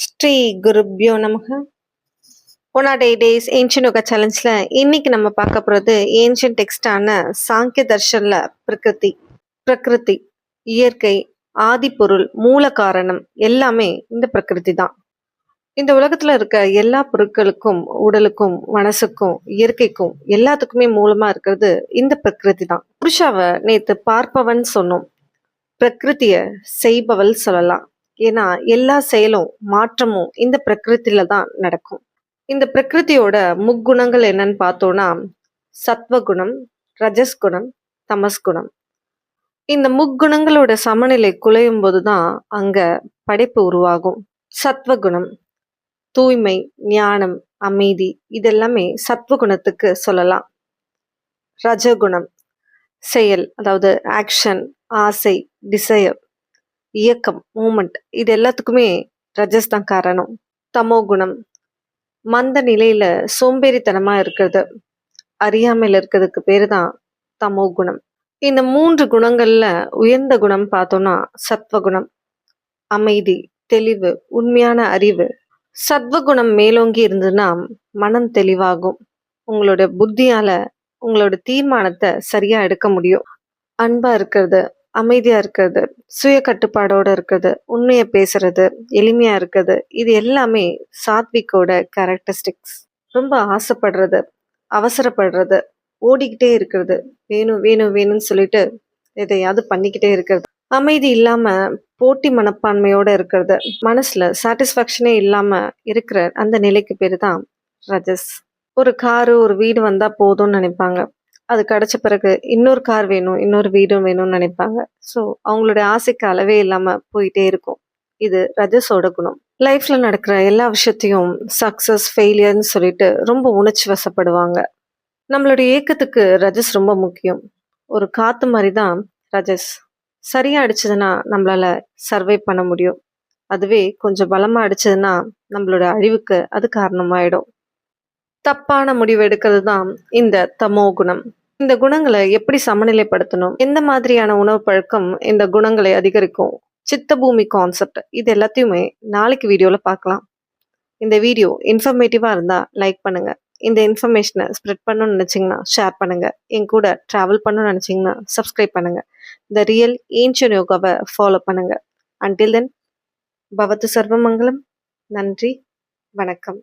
ஸ்ரீ குருப்யோ நமக. 108 days ancient yoga சேலஞ்சில் இன்னைக்கு நம்ம பார்க்க போகிறது ஏன்ஷியன் டெக்ஸ்டான சாங்கிய தர்ஷனில் பிரகிருதி, இயற்கை, ஆதிப்பொருள், மூல காரணம் எல்லாமே இந்த பிரகிருதி தான். இந்த உலகத்தில் இருக்க எல்லா பொருட்களுக்கும், உடலுக்கும், மனசுக்கும், இயற்கைக்கும் எல்லாத்துக்குமே மூலமாக இருக்கிறது இந்த பிரகிருதி தான். புருஷாவை நேற்று பார்ப்பவன் சொன்னோம், பிரகிருதியை செய்பவள் சொல்லலாம். ஏன்னா எல்லா செயலும் மாற்றமும் இந்த பிரகிருத்தில தான் நடக்கும். இந்த பிரகிருதியோட முக்குணங்கள் என்னன்னு பார்த்தோம்னா சத்வகுணம், ரஜஸ்குணம், தமஸ்குணம். இந்த முக்குணங்களோட சமநிலை குலையும் போதுதான் அங்க படைப்பு உருவாகும். சத்வகுணம் தூய்மை, ஞானம், அமைதி, இதெல்லாமே சத்வகுணத்துக்கு சொல்லலாம். ரஜகுணம் செயல், அதாவது ஆக்ஷன், ஆசை, டிசையர், இயக்கம், மூமெண்ட், இது எல்லாத்துக்குமே ரஜஸ் தான் காரணம். தமோ குணம் மந்த நிலையில சோம்பேறித்தனமா இருக்கிறது, அறியாமையில் இருக்கிறதுக்கு பேரு தான் தமோ குணம். இந்த 3 குணங்கள்ல உயர்ந்த குணம் பார்த்தோம்னா சத்வகுணம், அமைதி, தெளிவு, உண்மையான அறிவு. சத்வகுணம் மேலோங்கி இருந்ததுன்னா மனம் தெளிவாகும். உங்களோட புத்தியால உங்களோட தீர்மானத்தை சரியா எடுக்க முடியும். அன்பா இருக்கிறது, அமைதியா இருக்கிறது, சுய கட்டுப்பாடோட இருக்கிறது, உண்மையை பேசுறது, எளிமையா இருக்கிறது, இது எல்லாமே சாத்விக்கோட கேரக்டரிஸ்டிக்ஸ். ரொம்ப ஆசைப்படுறது, அவசரப்படுறது, ஓடிக்கிட்டே இருக்கிறது, வேணும் வேணும் வேணும்னு சொல்லிட்டு எதையாவது பண்ணிக்கிட்டே இருக்கிறது, அமைதி இல்லாம போட்டி மனப்பான்மையோட இருக்கிறது, மனசுல சாட்டிஸ்ஃபேக்ஷனே இல்லாம இருக்கிற அந்த நிலைக்கு பேரு தான் ரஜஸ். ஒரு காரு, ஒரு வீடு வந்தா போதும்னு நினைப்பாங்க. அது கிடைச்ச பிறகு இன்னொரு கார் வேணும், இன்னொரு வீடும் வேணும்னு நினைப்பாங்க. ஸோ அவங்களுடைய ஆசைக்கு அளவே இல்லாம போயிட்டே இருக்கும். இது ரஜஸோட குணம். லைஃப்ல நடக்கிற எல்லா விஷயத்தையும் சக்சஸ், ஃபெயிலியர்னு சொல்லிட்டு ரொம்ப உணர்ச்சி வசப்படுவாங்க. நம்மளுடைய ஏக்கத்துக்கு ரஜஸ் ரொம்ப முக்கியம். ஒரு காத்து மாதிரி தான் ரஜஸ். சரியா அடிச்சதுன்னா நம்மளால சர்வை பண்ண முடியும். அதுவே கொஞ்சம் பலமா அடிச்சதுன்னா நம்மளோட அழிவுக்கு அது காரணமாயிடும். தப்பான முடிவு எடுக்கிறது தான் இந்த தமோ குணம். இந்த குணங்களை எப்படி சமநிலைப்படுத்தணும், எந்த மாதிரியான உணவு பழக்கம் இந்த குணங்களை அதிகரிக்கும், சித்த பூமி கான்செப்ட், இது எல்லாத்தையுமே நாளைக்கு வீடியோல பார்க்கலாம். இந்த வீடியோ இன்ஃபர்மேட்டிவா இருந்தா லைக் பண்ணுங்க. இந்த இன்ஃபர்மேஷனை ஸ்ப்ரெட் பண்ணணும்னு நினைச்சீங்கன்னா ஷேர் பண்ணுங்க. என் கூட டிராவல் பண்ணணும்னு நினைச்சீங்கன்னா சப்ஸ்கிரைப் பண்ணுங்க. த ரியல் ஏன்ஷியன் யோகாவை ஃபாலோ பண்ணுங்க. அன்டில் தென், பவத்து சர்வமங்கலம். நன்றி, வணக்கம்.